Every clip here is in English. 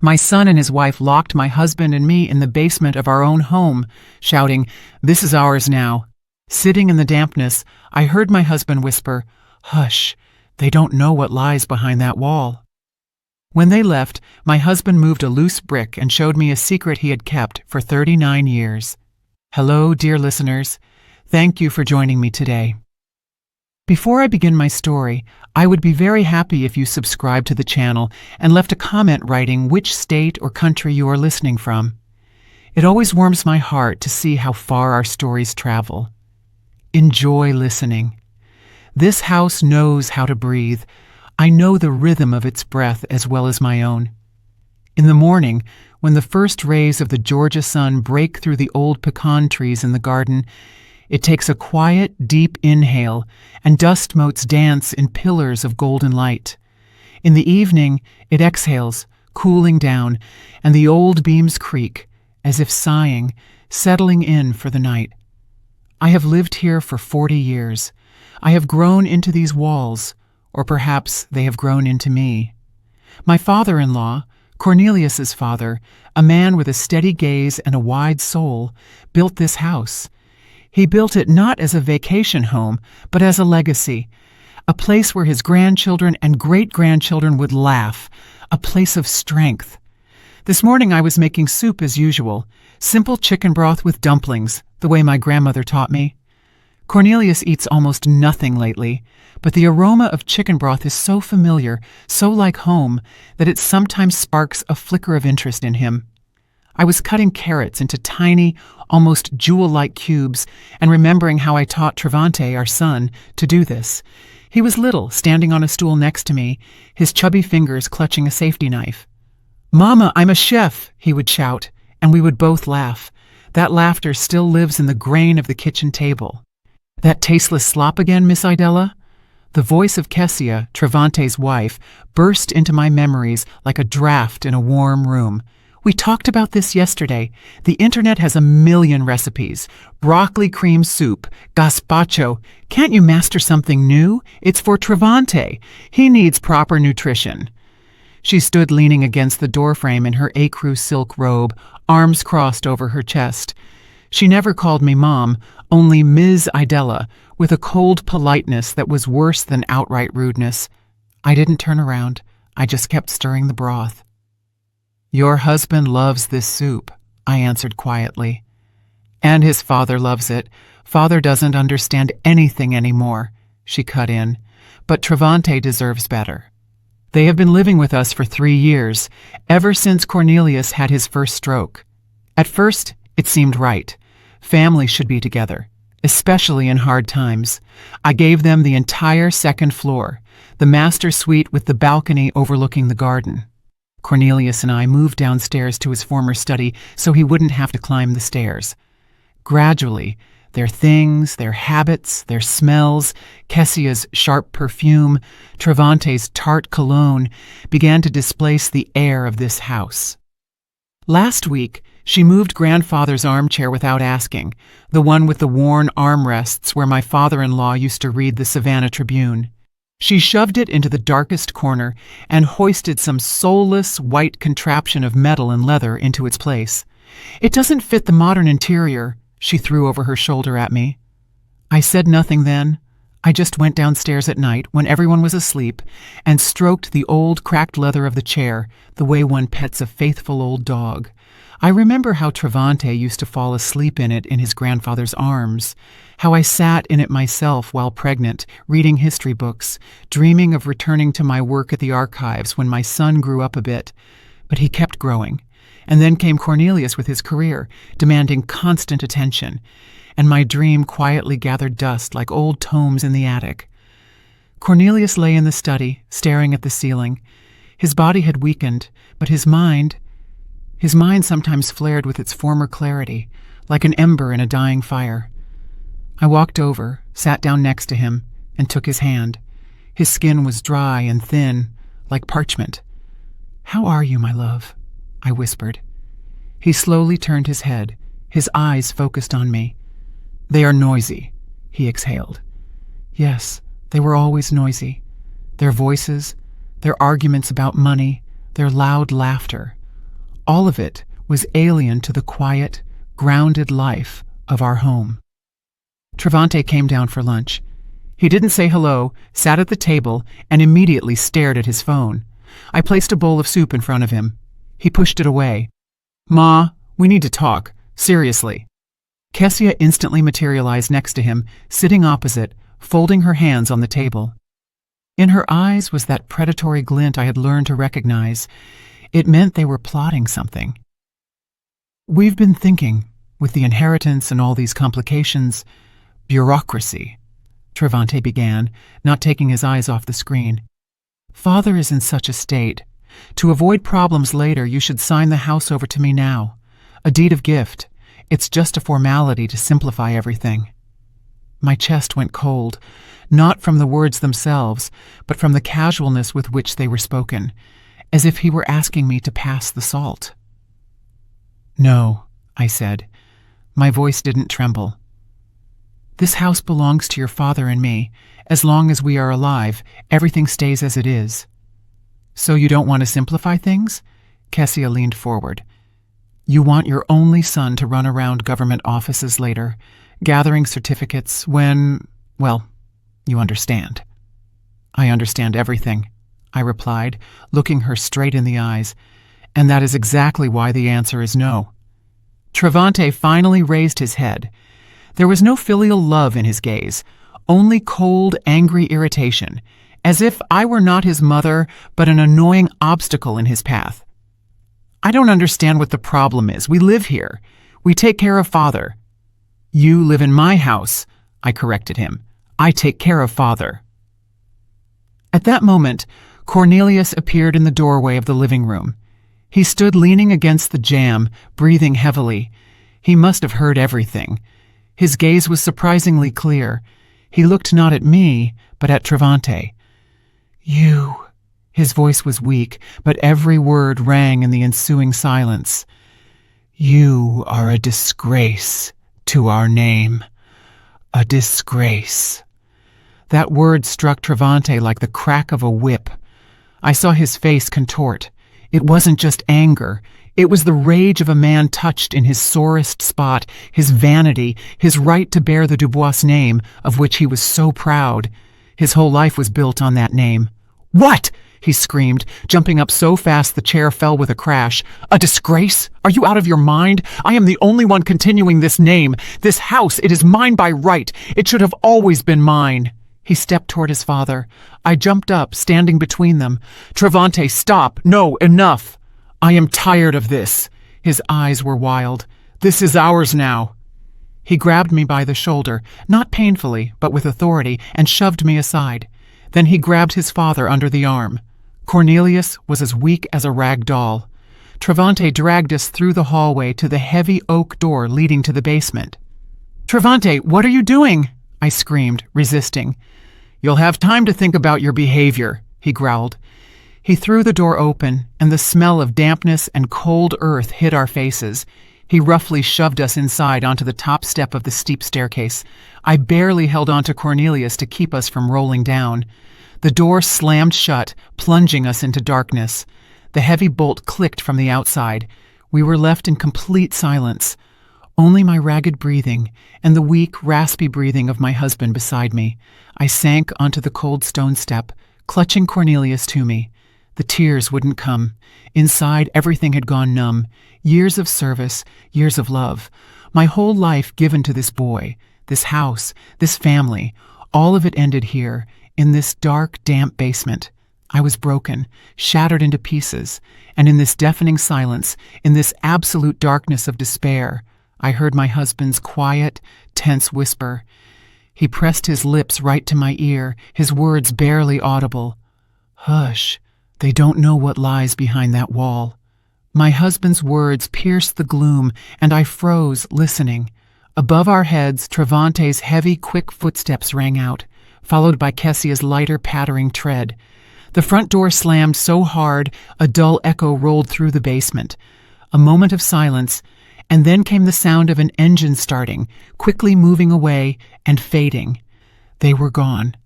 My son and his wife locked my husband and me in the basement of our own home, shouting, "This is ours now." Sitting in the dampness, I heard my husband whisper, "Hush, they don't know what lies behind that wall." When they left, my husband moved a loose brick and showed me a secret he had kept for 39 years. Hello, dear listeners. Thank you for joining me today. Before I begin my story, I would be very happy if you subscribed to the channel and left a comment writing which state or country you are listening from. It always warms my heart to see how far our stories travel. Enjoy listening. This house knows how to breathe. I know the rhythm of its breath as well as my own. In the morning, when the first rays of the Georgia sun break through the old pecan trees in the garden, it takes a quiet, deep inhale, and dust motes dance in pillars of golden light. In the evening, it exhales, cooling down, and the old beams creak, as if sighing, settling in for the night. I have lived here for 40 years. I have grown into these walls, or perhaps they have grown into me. My father-in-law, Cornelius's father, a man with a steady gaze and a wide soul, built this house. He built it not as a vacation home, but as a legacy, a place where his grandchildren and great-grandchildren would laugh, a place of strength. This morning I was making soup as usual, simple chicken broth with dumplings, the way my grandmother taught me. Cornelius eats almost nothing lately, but the aroma of chicken broth is so familiar, so like home, that it sometimes sparks a flicker of interest in him. I was cutting carrots into tiny, almost jewel-like cubes and remembering how I taught Travante, our son, to do this. He was little, standing on a stool next to me, his chubby fingers clutching a safety knife. "Mama, I'm a chef," he would shout, and we would both laugh. That laughter still lives in the grain of the kitchen table. "That tasteless slop again, Miss Idella?" The voice of Kessia, Travante's wife, burst into my memories like a draft in a warm room. "We talked about this yesterday. The internet has a million recipes. Broccoli cream soup, gazpacho. Can't you master something new? It's for Travante. He needs proper nutrition." She stood leaning against the doorframe in her ecru silk robe, arms crossed over her chest. She never called me Mom, only Ms. Idella, with a cold politeness that was worse than outright rudeness. I didn't turn around. I just kept stirring the broth. "Your husband loves this soup," I answered quietly. "And his father loves it. Father doesn't understand anything anymore," she cut in. "But Travante deserves better. They have been living with us for 3 years, ever since Cornelius had his first stroke. At first, it seemed right. Family should be together, especially in hard times. I gave them the entire second floor, the master suite with the balcony overlooking the garden. Cornelius and I moved downstairs to his former study so he wouldn't have to climb the stairs. Gradually, their things, their habits, their smells, Kessia's sharp perfume, Travante's tart cologne, began to displace the air of this house. Last week, she moved grandfather's armchair without asking, the one with the worn armrests where my father-in-law used to read the Savannah Tribune. She shoved it into the darkest corner and hoisted some soulless white contraption of metal and leather into its place. "It doesn't fit the modern interior," she threw over her shoulder at me. I said nothing then. I just went downstairs at night when everyone was asleep and stroked the old cracked leather of the chair the way one pets a faithful old dog. I remember how Travante used to fall asleep in it in his grandfather's arms, how I sat in it myself while pregnant, reading history books, dreaming of returning to my work at the archives when my son grew up a bit. But he kept growing. And then came Cornelius with his career, demanding constant attention, and my dream quietly gathered dust like old tomes in the attic. Cornelius lay in the study, staring at the ceiling. His body had weakened, but his mind sometimes flared with its former clarity, like an ember in a dying fire. I walked over, sat down next to him, and took his hand. His skin was dry and thin, like parchment. "How are you, my love?" I whispered. He slowly turned his head, his eyes focused on me. "They are noisy," he exhaled. Yes, they were always noisy. Their voices, their arguments about money, their loud laughter, All of it was alien to the quiet, grounded life of our home. Travante came down for lunch. He didn't say hello, sat at the table, and immediately stared at his phone. I placed a bowl of soup in front of him. He pushed it away. "Ma, we need to talk. Seriously." Kessia instantly materialized next to him, sitting opposite, folding her hands on the table. In her eyes was that predatory glint I had learned to recognize. It meant they were plotting something. "We've been thinking, with the inheritance and all these complications, bureaucracy," Travante began, not taking his eyes off the screen. "Father is in such a state. To avoid problems later, you should sign the house over to me now. A deed of gift. It's just a formality to simplify everything." My chest went cold, not from the words themselves, but from the casualness with which they were spoken, as if he were asking me to pass the salt. "No," I said. My voice didn't tremble. "This house belongs to your father and me. As long as we are alive, everything stays as it is." "So you don't want to simplify things?" Kessia leaned forward. "You want your only son to run around government offices later, gathering certificates when, well, you understand." "I understand everything," I replied, looking her straight in the eyes, "and that is exactly why the answer is no." Travante finally raised his head. There was no filial love in his gaze, only cold, angry irritation, as if I were not his mother, but an annoying obstacle in his path. "I don't understand what the problem is. We live here. We take care of Father." "You live in my house," I corrected him. "I take care of Father." At that moment, Cornelius appeared in the doorway of the living room. He stood leaning against the jamb, breathing heavily. He must have heard everything. His gaze was surprisingly clear. He looked not at me, but at Travante. "You..." His voice was weak, but every word rang in the ensuing silence. "You are a disgrace to our name. A disgrace." That word struck Travante like the crack of a whip. I saw his face contort. It wasn't just anger. It was the rage of a man touched in his sorest spot, his vanity, his right to bear the Dubois name, of which he was so proud. His whole life was built on that name. "What?" he screamed, jumping up so fast the chair fell with a crash. "A disgrace? Are you out of your mind? I am the only one continuing this name. This house, it is mine by right. It should have always been mine." He stepped toward his father. I jumped up, standing between them. "Travante, stop! No, enough! I am tired of this." His eyes were wild. "This is ours now." He grabbed me by the shoulder, not painfully, but with authority, and shoved me aside. Then he grabbed his father under the arm. Cornelius was as weak as a rag doll. Travante dragged us through the hallway to the heavy oak door leading to the basement. "Travante, what are you doing?" I screamed, resisting. "You'll have time to think about your behavior," he growled. He threw the door open, and the smell of dampness and cold earth hit our faces. He roughly shoved us inside onto the top step of the steep staircase. I barely held on to Cornelius to keep us from rolling down. The door slammed shut, plunging us into darkness. The heavy bolt clicked from the outside. We were left in complete silence. Only my ragged breathing and the weak, raspy breathing of my husband beside me. I sank onto the cold stone step, clutching Cornelius to me. The tears wouldn't come. Inside, everything had gone numb. Years of service, years of love. My whole life given to this boy, this house, this family. All of it ended here, in this dark, damp basement. I was broken, shattered into pieces, and in this deafening silence, in this absolute darkness of despair, I heard my husband's quiet, tense whisper. He pressed his lips right to my ear, his words barely audible. "Hush, they don't know what lies behind that wall." My husband's words pierced the gloom, and I froze, listening. Above our heads, Travante's heavy, quick footsteps rang out, followed by Kessia's lighter, pattering tread. The front door slammed so hard, a dull echo rolled through the basement. A moment of silence, and then came the sound of an engine starting, quickly moving away and fading. They were gone.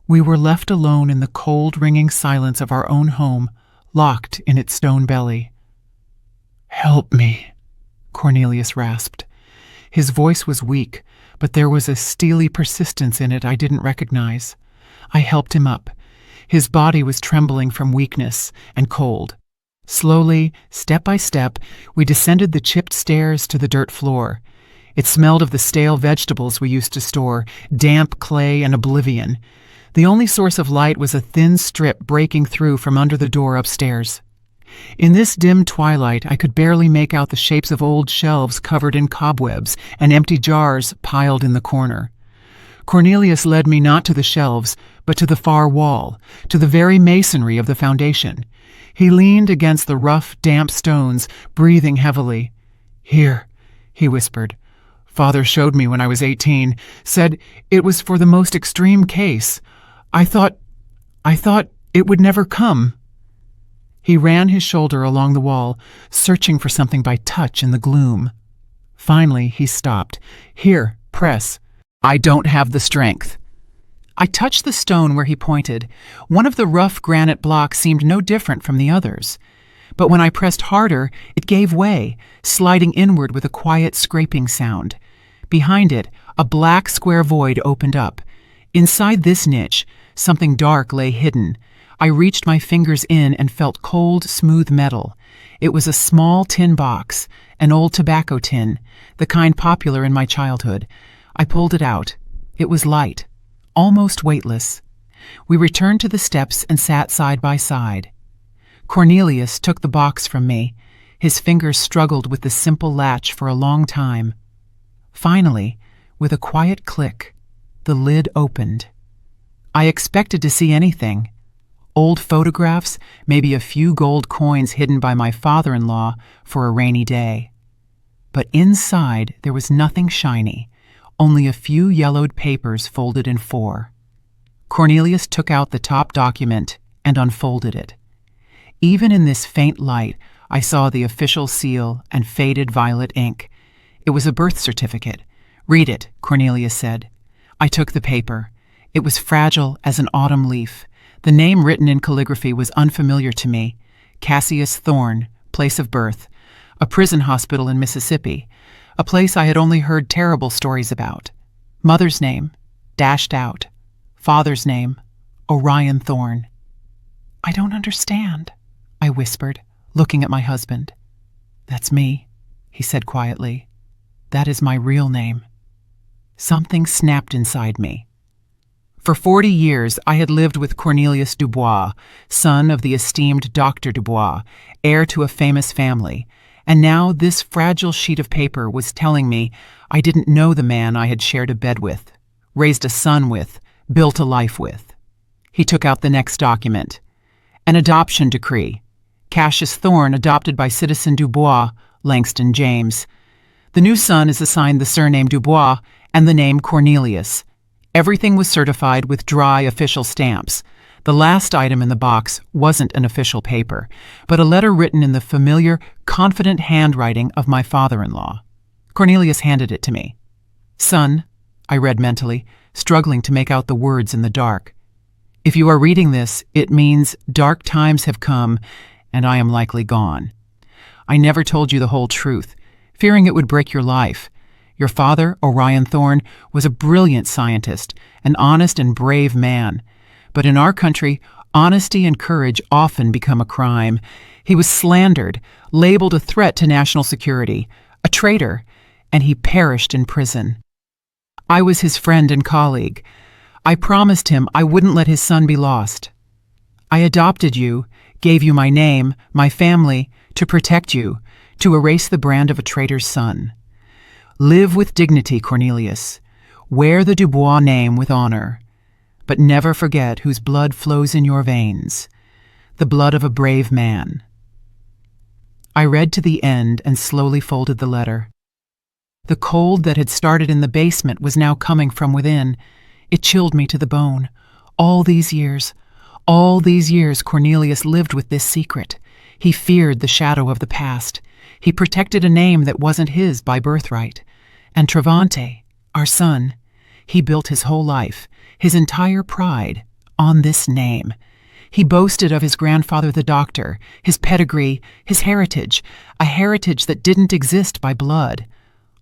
We were left alone in the cold, ringing silence of our own home, locked in its stone belly. "Help me," Cornelius rasped. His voice was weak, but there was a steely persistence in it I didn't recognize. I helped him up. His body was trembling from weakness and cold. Slowly, step by step, we descended the chipped stairs to the dirt floor. It smelled of the stale vegetables we used to store, damp clay and oblivion. The only source of light was a thin strip breaking through from under the door upstairs. In this dim twilight, I could barely make out the shapes of old shelves covered in cobwebs and empty jars piled in the corner. Cornelius led me not to the shelves, but to the far wall, to the very masonry of the foundation. He leaned against the rough, damp stones, breathing heavily. "Here," he whispered. "Father showed me when I was 18, said it was for the most extreme case. I thought it would never come." He ran his shoulder along the wall, searching for something by touch in the gloom. Finally, he stopped. "Here, press. I don't have the strength." I touched the stone where he pointed. One of the rough granite blocks seemed no different from the others. But when I pressed harder, it gave way, sliding inward with a quiet scraping sound. Behind it, a black square void opened up. Inside this niche, something dark lay hidden. I reached my fingers in and felt cold, smooth metal. It was a small tin box, an old tobacco tin, the kind popular in my childhood. I pulled it out. It was light, almost weightless. We returned to the steps and sat side by side. Cornelius took the box from me. His fingers struggled with the simple latch for a long time. Finally, with a quiet click, the lid opened. I expected to see anything. Old photographs, maybe a few gold coins hidden by my father-in-law for a rainy day. But inside there was nothing shiny, only a few yellowed papers folded in four. Cornelius took out the top document and unfolded it. Even in this faint light, I saw the official seal and faded violet ink. It was a birth certificate. "Read it," Cornelius said. I took the paper. It was fragile as an autumn leaf. The name written in calligraphy was unfamiliar to me. Cassius Thorne, place of birth, a prison hospital in Mississippi, a place I had only heard terrible stories about. Mother's name, dashed out. Father's name, Orion Thorne. "I don't understand," I whispered, looking at my husband. "That's me," he said quietly. "That is my real name." Something snapped inside me. For 40 years, I had lived with Cornelius Dubois, son of the esteemed Dr. Dubois, heir to a famous family, and now this fragile sheet of paper was telling me I didn't know the man I had shared a bed with, raised a son with, built a life with. He took out the next document. An adoption decree. Cassius Thorne adopted by citizen Dubois, Langston James. The new son is assigned the surname Dubois and the name Cornelius. Everything was certified with dry official stamps. The last item in the box wasn't an official paper, but a letter written in the familiar, confident handwriting of my father-in-law. Cornelius handed it to me. "Son," I read mentally, struggling to make out the words in the dark. "If you are reading this, it means dark times have come, and I am likely gone. I never told you the whole truth, fearing it would break your life. Your father, Orion Thorne, was a brilliant scientist, an honest and brave man. But in our country, honesty and courage often become a crime. He was slandered, labeled a threat to national security, a traitor, and he perished in prison. I was his friend and colleague. I promised him I wouldn't let his son be lost. I adopted you, gave you my name, my family, to protect you, to erase the brand of a traitor's son. Live with dignity, Cornelius. Wear the Dubois name with honor. But never forget whose blood flows in your veins, the blood of a brave man." I read to the end and slowly folded the letter. The cold that had started in the basement was now coming from within. It chilled me to the bone. All these years, Cornelius lived with this secret. He feared the shadow of the past. He protected a name that wasn't his by birthright. And Travante, our son, he built his whole life, his entire pride, on this name. He boasted of his grandfather the doctor, his pedigree, his heritage, a heritage that didn't exist by blood.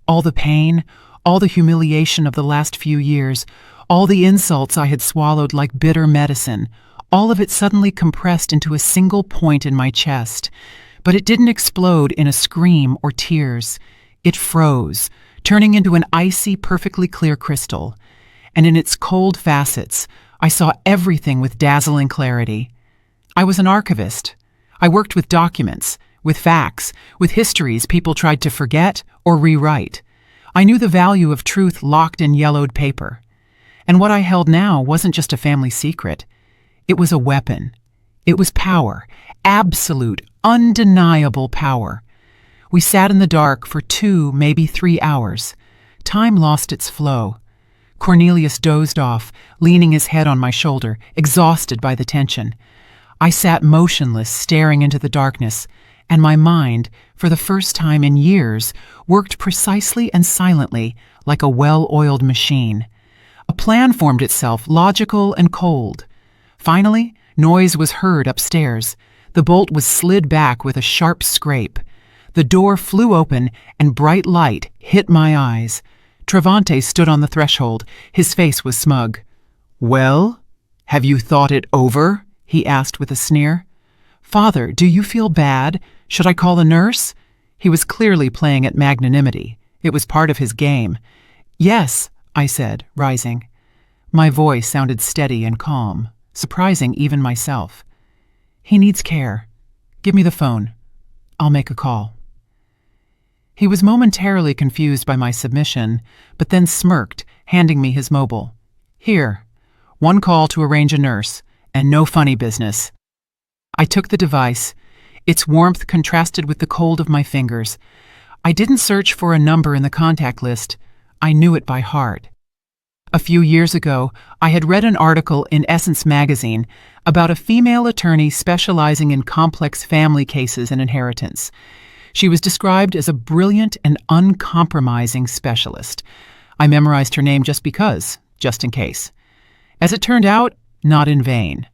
All the pain, all the humiliation of the last few years, all the insults I had swallowed like bitter medicine, all of it suddenly compressed into a single point in my chest. But it didn't explode in a scream or tears. It froze, turning into an icy, perfectly clear crystal. And in its cold facets, I saw everything with dazzling clarity. I was an archivist. I worked with documents, with facts, with histories people tried to forget or rewrite. I knew the value of truth locked in yellowed paper. And what I held now wasn't just a family secret. It was a weapon. It was power, absolute, undeniable power. We sat in the dark for 2, maybe 3 hours. Time lost its flow. Cornelius dozed off, leaning his head on my shoulder, exhausted by the tension. I sat motionless, staring into the darkness, and my mind, for the first time in years, worked precisely and silently like a well-oiled machine. A plan formed itself, logical and cold. Finally, noise was heard upstairs. The bolt was slid back with a sharp scrape. The door flew open, and bright light hit my eyes. Travante stood on the threshold. His face was smug. "Well, have you thought it over?" he asked with a sneer. "Father, do you feel bad? Should I call a nurse?" He was clearly playing at magnanimity. It was part of his game. "Yes," I said, rising. My voice sounded steady and calm, surprising even myself. "He needs care. Give me the phone. I'll make a call." He was momentarily confused by my submission, but then smirked, handing me his mobile. "Here, 1 call to arrange a nurse, and no funny business." I took the device. Its warmth contrasted with the cold of my fingers. I didn't search for a number in the contact list. I knew it by heart. A few years ago, I had read an article in Essence magazine about a female attorney specializing in complex family cases and inheritance. She was described as a brilliant and uncompromising specialist. I memorized her name just because, just in case. As it turned out, not in vain.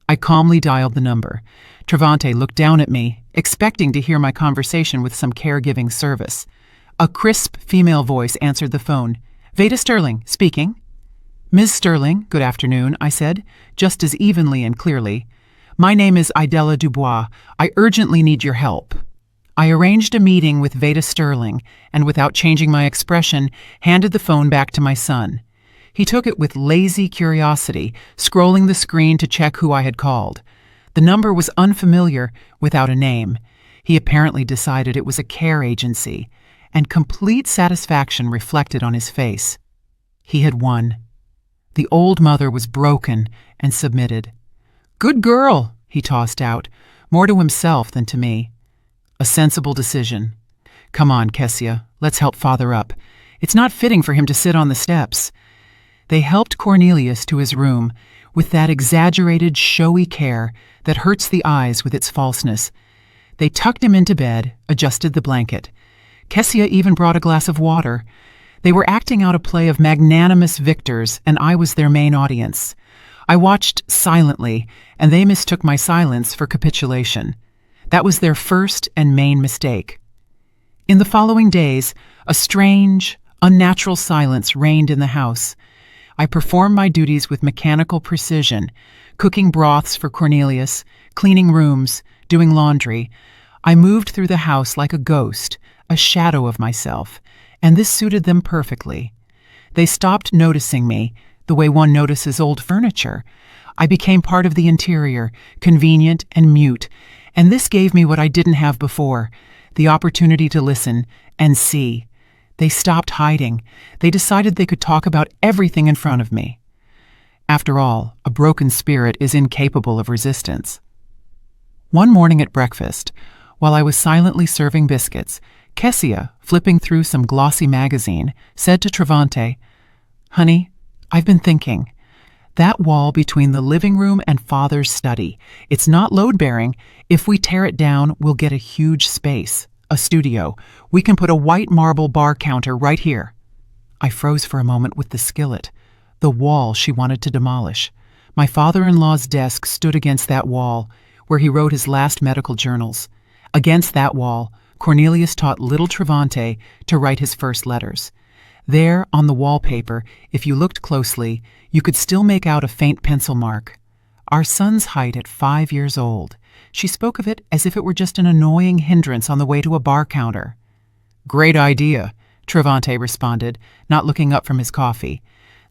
I calmly dialed the number. Travante looked down at me, expecting to hear my conversation with some caregiving service. A crisp female voice answered the phone. "Veda Sterling, speaking." "Ms. Sterling, good afternoon," I said, just as evenly and clearly. "My name is Idella Dubois. I urgently need your help." I arranged a meeting with Veda Sterling and, without changing my expression, handed the phone back to my son. He took it with lazy curiosity, scrolling the screen to check who I had called. The number was unfamiliar, without a name. He apparently decided it was a care agency, and complete satisfaction reflected on his face. He had won. The old mother was broken and submitted. "Good girl," he tossed out, more to himself than to me. A sensible decision. "Come on, Kessia, let's help Father up. It's not fitting for him to sit on the steps." They helped Cornelius to his room with that exaggerated, showy care that hurts the eyes with its falseness. They tucked him into bed, adjusted the blanket. Kessia even brought a glass of water. They were acting out a play of magnanimous victors, and I was their main audience. I watched silently, and they mistook my silence for capitulation. That was their first and main mistake. In the following days, a strange, unnatural silence reigned in the house. I performed my duties with mechanical precision, cooking broths for Cornelius, cleaning rooms, doing laundry. I moved through the house like a ghost, a shadow of myself, and this suited them perfectly. They stopped noticing me the way one notices old furniture. I became part of the interior, convenient and mute, and this gave me what I didn't have before, the opportunity to listen and see. They stopped hiding. They decided they could talk about everything in front of me. After all, a broken spirit is incapable of resistance. One morning at breakfast, while I was silently serving biscuits, Kessia, flipping through some glossy magazine, said to Travante, "Honey, I've been thinking. That wall between the living room and Father's study, it's not load-bearing. If we tear it down, we'll get a huge space, a studio. We can put a white marble bar counter right here." I froze for a moment with the skillet, the wall she wanted to demolish. My father-in-law's desk stood against that wall, where he wrote his last medical journals. Against that wall, Cornelius taught little Travante to write his first letters. There, on the wallpaper, if you looked closely, you could still make out a faint pencil mark. Our son's height at 5 years old. She spoke of it as if it were just an annoying hindrance on the way to a bar counter. "Great idea," Travante responded, not looking up from his coffee.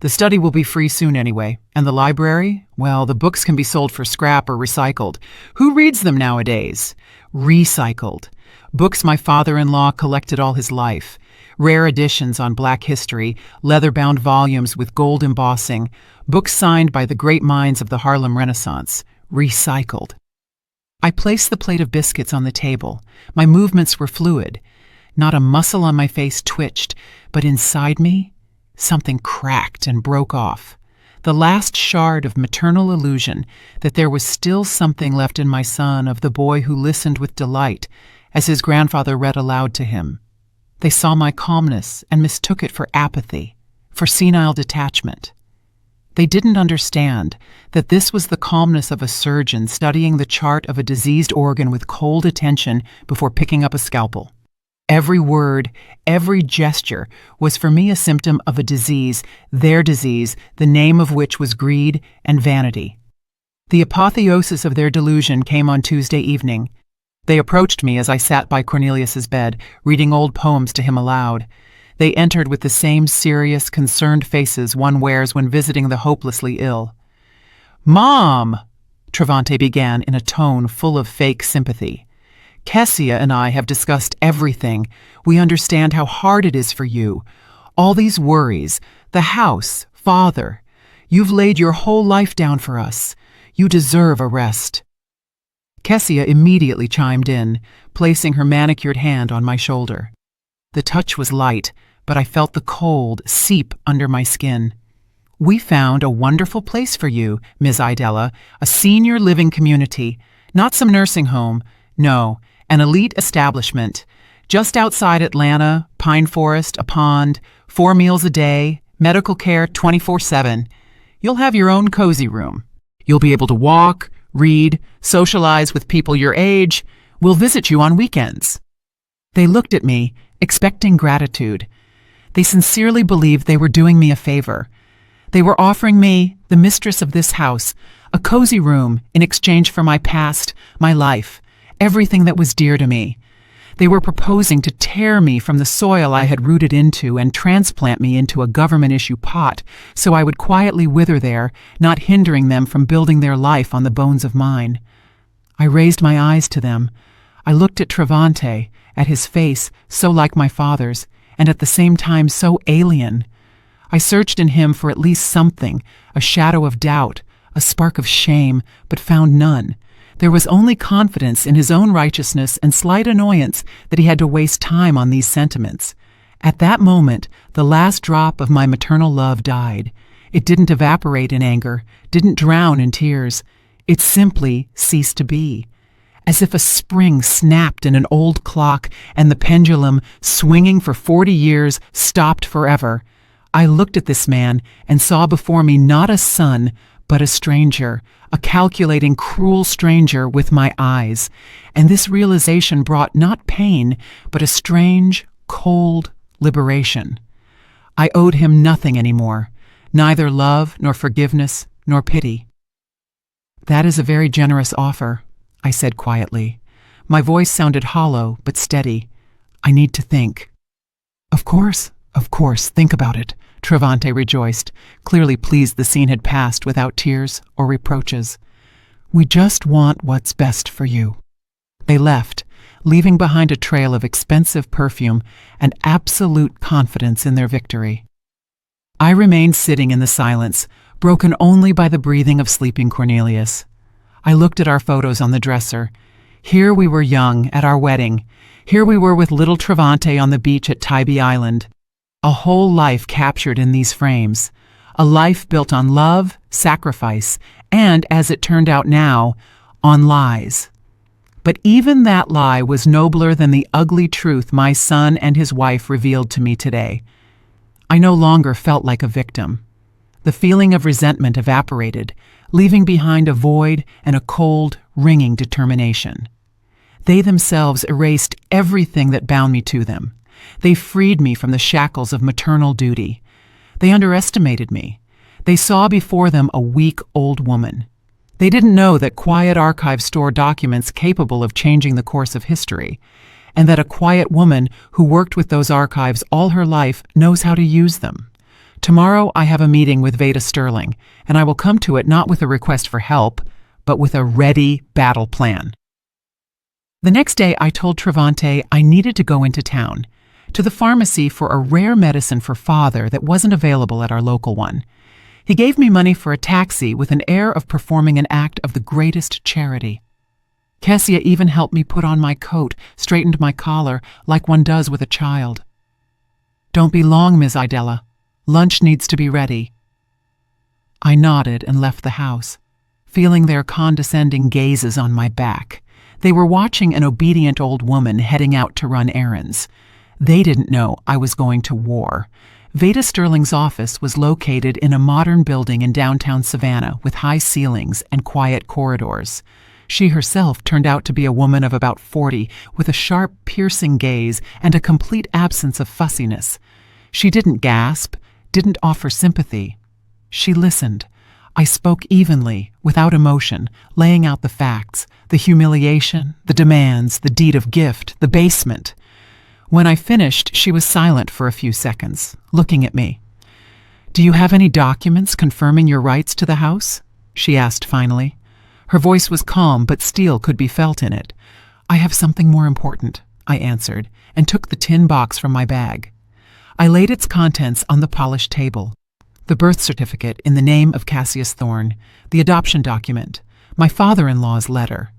"The study will be free soon anyway, and the library? Well, the books can be sold for scrap or recycled. Who reads them nowadays? Recycled. Books my father-in-law collected all his life. Rare editions on Black history, leather-bound volumes with gold embossing, books signed by the great minds of the Harlem Renaissance. Recycled." I placed the plate of biscuits on the table. My movements were fluid. Not a muscle on my face twitched, but inside me, something cracked and broke off. The last shard of maternal illusion that there was still something left in my son of the boy who listened with delight as his grandfather read aloud to him. They saw my calmness and mistook it for apathy, for senile detachment. They didn't understand that this was the calmness of a surgeon studying the chart of a diseased organ with cold attention before picking up a scalpel. Every word, every gesture was for me a symptom of a disease, their disease, the name of which was greed and vanity. The apotheosis of their delusion came on Tuesday evening. They approached me as I sat by Cornelius's bed, reading old poems to him aloud. They entered with the same serious, concerned faces one wears when visiting the hopelessly ill. "Mom," Travante began in a tone full of fake sympathy. "Kessia and I have discussed everything. We understand how hard it is for you. All these worries, the house, father. You've laid your whole life down for us. You deserve a rest." Kessia immediately chimed in, placing her manicured hand on my shoulder. The touch was light, but I felt the cold seep under my skin. "We found a wonderful place for you, Ms. Idella, a senior living community, not some nursing home. No, an elite establishment. Just outside Atlanta, pine forest, a pond, 4 meals a day, medical care 24/7. You'll have your own cozy room. You'll be able to walk, read, socialize with people your age. We'll visit you on weekends." They looked at me, expecting gratitude. They sincerely believed they were doing me a favor. They were offering me, the mistress of this house, a cozy room in exchange for my past, my life, everything that was dear to me. They were proposing to tear me from the soil I had rooted into and transplant me into a government-issue pot so I would quietly wither there, not hindering them from building their life on the bones of mine. I raised my eyes to them. I looked at Travante, at his face so like my father's, and at the same time so alien. I searched in him for at least something, a shadow of doubt, a spark of shame, but found none. There was only confidence in his own righteousness and slight annoyance that he had to waste time on these sentiments. At that moment, the last drop of my maternal love died. It didn't evaporate in anger, didn't drown in tears. It simply ceased to be. As if a spring snapped in an old clock and the pendulum, swinging for 40 years, stopped forever. I looked at this man and saw before me not a son, but a stranger, a calculating, cruel stranger with my eyes. And this realization brought not pain, but a strange, cold liberation. I owed him nothing anymore, neither love nor forgiveness nor pity. "That is a very generous offer," I said quietly. My voice sounded hollow but steady. "I need to think." Of course, think about it," Travante rejoiced, clearly pleased the scene had passed without tears or reproaches. "We just want what's best for you." They left, leaving behind a trail of expensive perfume and absolute confidence in their victory. I remained sitting in the silence, broken only by the breathing of sleeping Cornelius. I looked at our photos on the dresser. Here we were young, at our wedding. Here we were with little Travante on the beach at Tybee Island. A whole life captured in these frames. A life built on love, sacrifice, and, as it turned out now, on lies. But even that lie was nobler than the ugly truth my son and his wife revealed to me today. I no longer felt like a victim. The feeling of resentment evaporated, leaving behind a void and a cold, ringing determination. They themselves erased everything that bound me to them. They freed me from the shackles of maternal duty. They underestimated me. They saw before them a weak old woman. They didn't know that quiet archives store documents capable of changing the course of history, and that a quiet woman who worked with those archives all her life knows how to use them. Tomorrow I have a meeting with Veda Sterling, and I will come to it not with a request for help, but with a ready battle plan. The next day I told Travante I needed to go into town, to the pharmacy for a rare medicine for father that wasn't available at our local one. He gave me money for a taxi with an air of performing an act of the greatest charity. Kessia even helped me put on my coat, straightened my collar, like one does with a child. "Don't be long, Ms. Idella. Lunch needs to be ready." I nodded and left the house, feeling their condescending gazes on my back. They were watching an obedient old woman heading out to run errands. They didn't know I was going to war. Veda Sterling's office was located in a modern building in downtown Savannah with high ceilings and quiet corridors. She herself turned out to be a woman of about 40, with a sharp, piercing gaze and a complete absence of fussiness. She didn't gasp, didn't offer sympathy. She listened. I spoke evenly, without emotion, laying out the facts, the humiliation, the demands, the deed of gift, the basement. When I finished, she was silent for a few seconds, looking at me. "Do you have any documents confirming your rights to the house?" she asked finally. Her voice was calm, but steel could be felt in it. "I have something more important," I answered, and took the tin box from my bag. I laid its contents on the polished table. The birth certificate in the name of Cassius Thorne, the adoption document, my father-in-law's letter.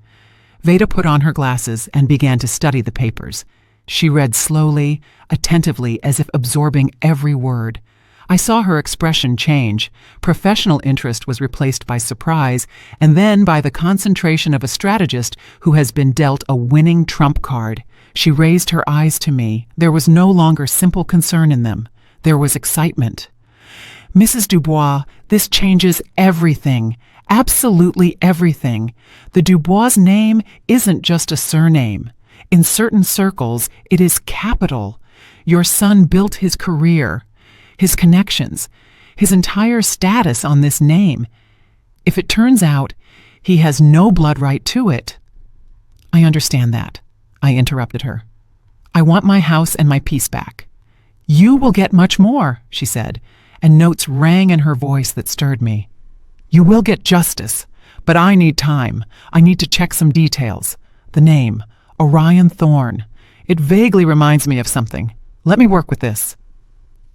Veda put on her glasses and began to study the papers. She read slowly, attentively, as if absorbing every word. I saw her expression change. Professional interest was replaced by surprise, and then by the concentration of a strategist who has been dealt a winning trump card. She raised her eyes to me. There was no longer simple concern in them. There was excitement. "Mrs. Dubois, this changes everything. Absolutely everything. The Dubois name isn't just a surname. In certain circles, it is capital. Your son built his career, his connections, his entire status on this name. If it turns out he has no blood right to it—" "I understand that," I interrupted her. "I want my house and my peace back." "You will get much more," she said, and notes rang in her voice that stirred me. "You will get justice, but I need time. I need to check some details. The name, Orion Thorne. It vaguely reminds me of something. Let me work with this."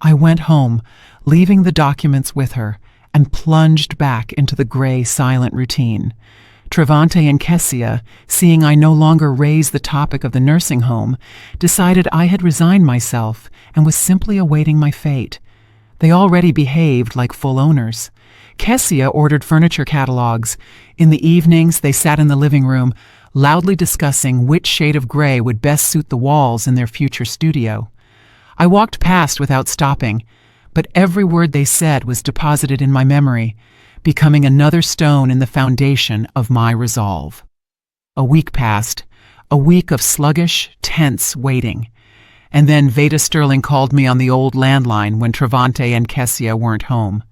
I went home, leaving the documents with her, and plunged back into the gray, silent routine. Travante and Kessia, seeing I no longer raised the topic of the nursing home, decided I had resigned myself and was simply awaiting my fate. They already behaved like full owners. Kessia ordered furniture catalogs. In the evenings, they sat in the living room, loudly discussing which shade of gray would best suit the walls in their future studio. I walked past without stopping, but every word they said was deposited in my memory, becoming another stone in the foundation of my resolve. A week passed, a week of sluggish, tense waiting. And then Veda Sterling called me on the old landline when Travante and Kessia weren't home.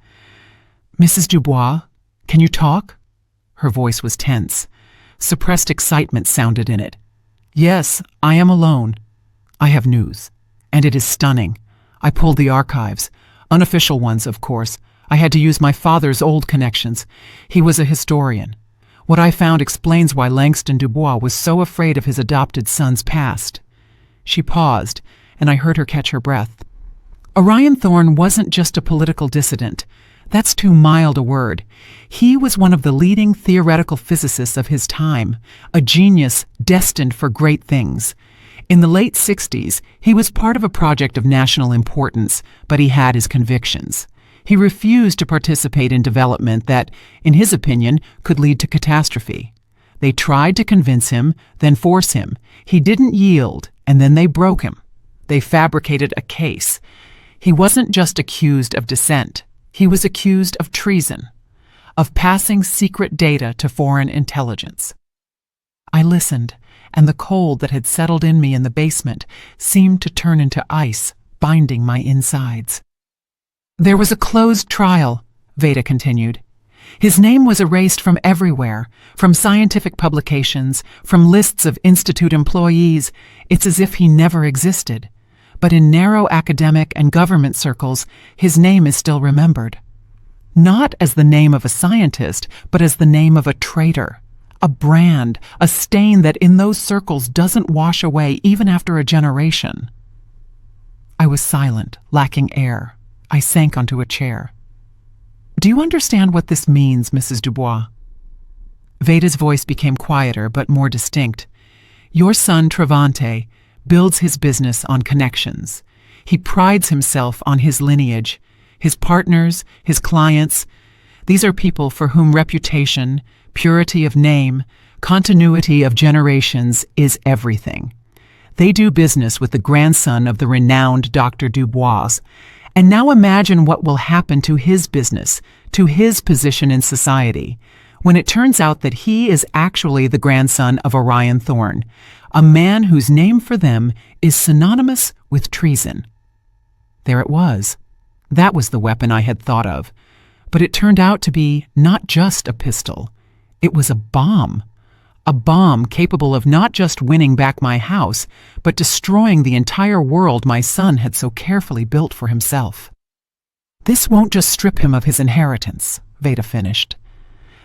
"Mrs. Dubois, can you talk?" Her voice was tense. Suppressed excitement sounded in it. "Yes, I am alone. I have news, and it is stunning. I pulled the archives, unofficial ones, of course. I had to use my father's old connections. He was a historian. What I found explains why Langston Dubois was so afraid of his adopted son's past." She paused, and I heard her catch her breath. Orion Thorne wasn't just a political dissident. That's too mild a word. He was one of the leading theoretical physicists of his time, a genius destined for great things. In the late 60s, he was part of a project of national importance, but he had his convictions. He refused to participate in development that, in his opinion, could lead to catastrophe. They tried to convince him, then force him. He didn't yield, and then they broke him. They fabricated a case. He wasn't just accused of dissent. He was accused of treason. of passing secret data to foreign intelligence. I listened, and the cold that had settled in me in the basement seemed to turn into ice, binding my insides. There was a closed trial, Veda continued. His name was erased from everywhere, from scientific publications, from lists of institute employees. It's as if he never existed. But in narrow academic and government circles, his name is still remembered. Not as the name of a scientist, but as the name of a traitor, a brand, a stain that in those circles doesn't wash away even after a generation. I was silent, lacking air. I sank onto a chair. Do you understand what this means, Mrs. Dubois? Veda's voice became quieter but more distinct. Your son, Travante, builds his business on connections. He prides himself on his lineage, his partners, his clients. These are people for whom reputation, purity of name, continuity of generations is everything. They do business with the grandson of the renowned Dr. Dubois. And now imagine what will happen to his business, to his position in society, when it turns out that he is actually the grandson of Orion Thorne, a man whose name for them is synonymous with treason. There it was. That was the weapon I had thought of. But it turned out to be not just a pistol. It was a bomb capable of not just winning back my house, but destroying the entire world my son had so carefully built for himself. This won't just strip him of his inheritance, Veda finished.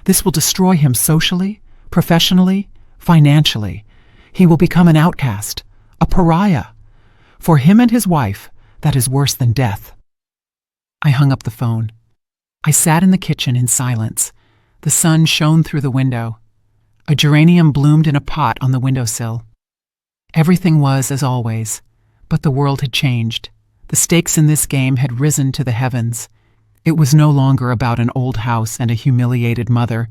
This will destroy him socially, professionally, financially. He will become an outcast, a pariah. For him and his wife, that is worse than death. I hung up the phone. I sat in the kitchen in silence. The sun shone through the window. A geranium bloomed in a pot on the windowsill. Everything was as always, but the world had changed. The stakes in this game had risen to the heavens. It was no longer about an old house and a humiliated mother.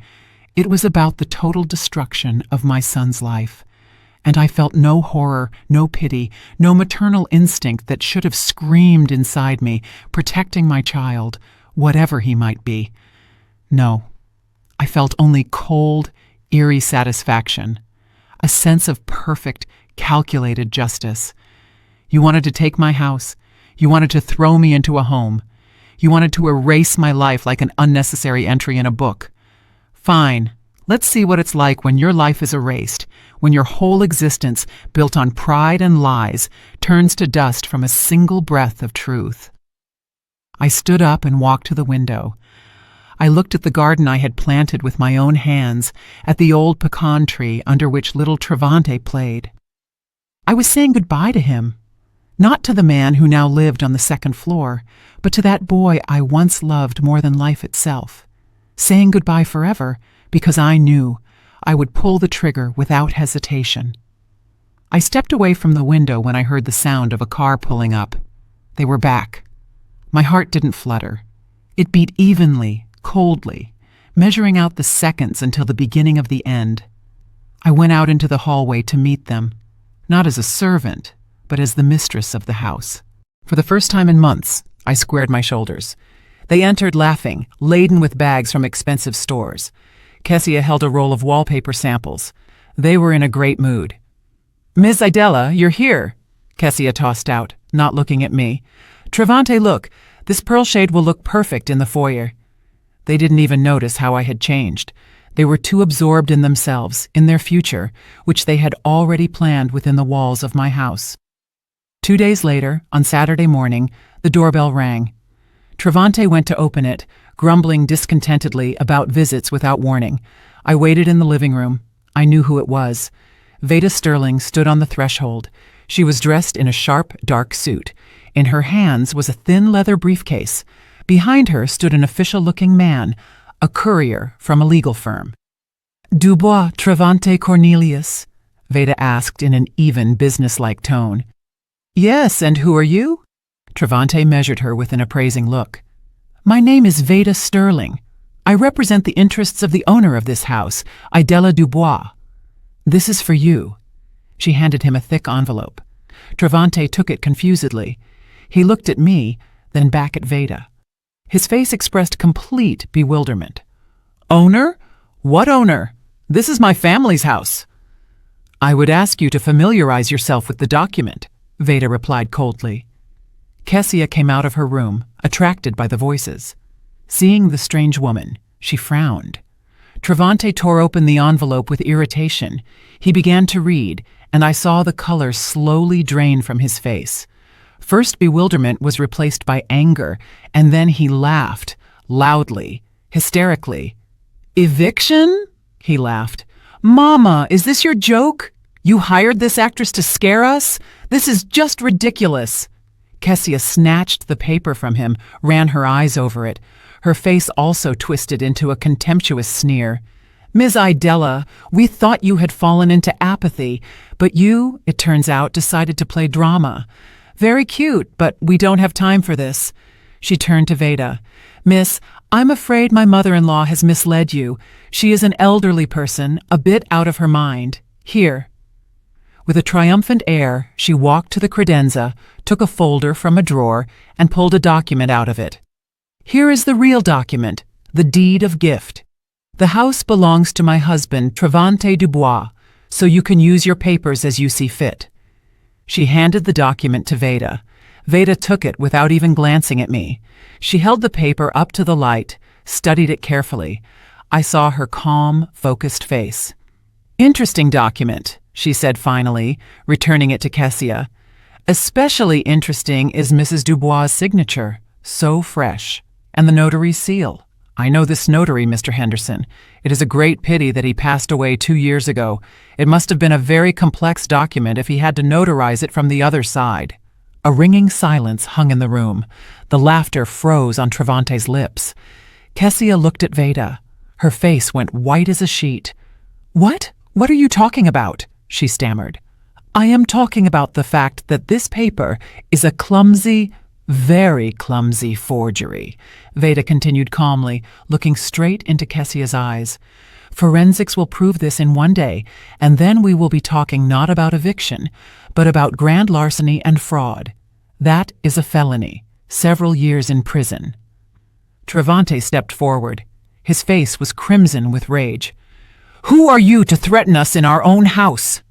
It was about the total destruction of my son's life. And I felt no horror, no pity, no maternal instinct that should have screamed inside me, protecting my child, whatever he might be. No, I felt only cold, eerie satisfaction, a sense of perfect, calculated justice. You wanted to take my house. You wanted to throw me into a home. You wanted to erase my life like an unnecessary entry in a book. Fine. Let's see what it's like when your life is erased, when your whole existence, built on pride and lies, turns to dust from a single breath of truth. I stood up and walked to the window. I looked at the garden I had planted with my own hands, at the old pecan tree under which little Travante played. I was saying goodbye to him, not to the man who now lived on the second floor, but to that boy I once loved more than life itself. Saying goodbye forever, because I knew I would pull the trigger without hesitation. I stepped away from the window when I heard the sound of a car pulling up. They were back. My heart didn't flutter. It beat evenly, coldly, measuring out the seconds until the beginning of the end. I went out into the hallway to meet them, not as a servant, but as the mistress of the house. For the first time in months, I squared my shoulders. They entered laughing, laden with bags from expensive stores. Kessia held a roll of wallpaper samples. They were in a great mood. "Ms. Idella, you're here," Kessia tossed out, not looking at me. "Travante, look, this pearl shade will look perfect in the foyer." They didn't even notice how I had changed. They were too absorbed in themselves, in their future, which they had already planned within the walls of my house. 2 days later, on Saturday morning, the doorbell rang. Travante went to open it, grumbling discontentedly about visits without warning. I waited in the living room. I knew who it was. Veda Sterling stood on the threshold. She was dressed in a sharp, dark suit. In her hands was a thin leather briefcase. Behind her stood an official-looking man, a courier from a legal firm. "Dubois, Travante Cornelius?" Veda asked in an even, businesslike tone. "Yes, and who are you?" Travante measured her with an appraising look. "My name is Veda Sterling. I represent the interests of the owner of this house, Idella Dubois. This is for you." She handed him a thick envelope. Travante took it confusedly. He looked at me, then back at Veda. His face expressed complete bewilderment. Owner? What owner? This is my family's house. I would ask you to familiarize yourself with the document, Veda replied coldly. Kessia came out of her room, attracted by the voices. Seeing the strange woman, she frowned. Travante tore open the envelope with irritation. He began to read, and I saw the color slowly drain from his face. First bewilderment was replaced by anger, and then he laughed, loudly, hysterically. Eviction? He laughed. Mama, is this your joke? You hired this actress to scare us? This is just ridiculous. Kessia snatched the paper from him, ran her eyes over it. Her face also twisted into a contemptuous sneer. Ms. Idella, we thought you had fallen into apathy, but you, it turns out, decided to play drama. Very cute, but we don't have time for this. She turned to Veda. Miss, I'm afraid my mother-in-law has misled you. She is an elderly person, a bit out of her mind. Here. With a triumphant air, she walked to the credenza, took a folder from a drawer, and pulled a document out of it. Here is the real document, the deed of gift. The house belongs to my husband, Travante Dubois, so you can use your papers as you see fit. She handed the document to Veda. Veda took it without even glancing at me. She held the paper up to the light, studied it carefully. I saw her calm, focused face. Interesting document, she said finally, returning it to Kessia. Especially interesting is Mrs. Dubois' signature, so fresh, and the notary's seal. I know this notary, Mr. Henderson. It is a great pity that he passed away 2 years ago. It must have been a very complex document if he had to notarize it from the other side. A ringing silence hung in the room. The laughter froze on Travante's lips. Kessia looked at Veda. Her face went white as a sheet. What? What are you talking about? She stammered. I am talking about the fact that this paper is a clumsy, very clumsy forgery, Veda continued calmly, looking straight into Kessia's eyes. Forensics will prove this in one day, and then we will be talking not about eviction, but about grand larceny and fraud. That is a felony, several years in prison. Travante stepped forward. His face was crimson with rage. Who are you to threaten us in our own house?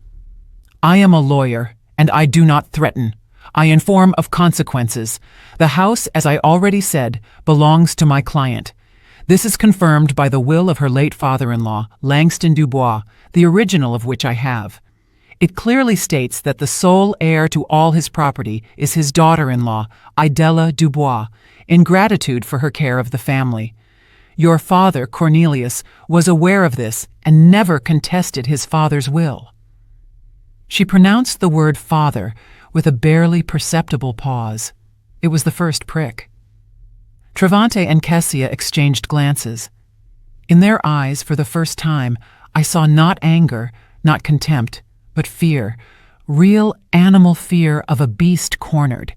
I am a lawyer, and I do not threaten. I inform of consequences. The house, as I already said, belongs to my client. This is confirmed by the will of her late father-in-law, Langston Dubois, the original of which I have. It clearly states that the sole heir to all his property is his daughter-in-law, Idella Dubois, in gratitude for her care of the family. Your father, Cornelius, was aware of this and never contested his father's will. She pronounced the word father with a barely perceptible pause. It was the first prick. Travante and Kessia exchanged glances. In their eyes, for the first time, I saw not anger, not contempt, but fear, real animal fear of a beast cornered.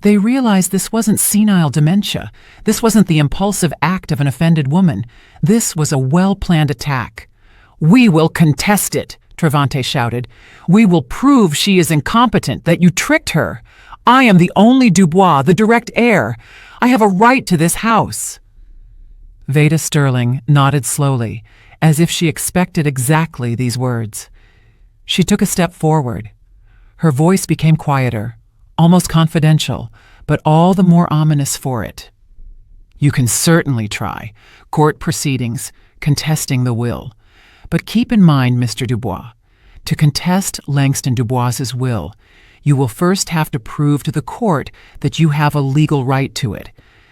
They realized this wasn't senile dementia. This wasn't the impulsive act of an offended woman. This was a well-planned attack. We will contest it, Travante shouted. We will prove she is incompetent, that you tricked her. I am the only Dubois, the direct heir. I have a right to this house. Veda Sterling nodded slowly, as if she expected exactly these words. She took a step forward. Her voice became quieter, almost confidential, but all the more ominous for it. You can certainly try. Court proceedings, contesting the will. But keep in mind, Mr. Dubois, to contest Langston Dubois's will, you will first have to prove to the court that you have a legal right to it,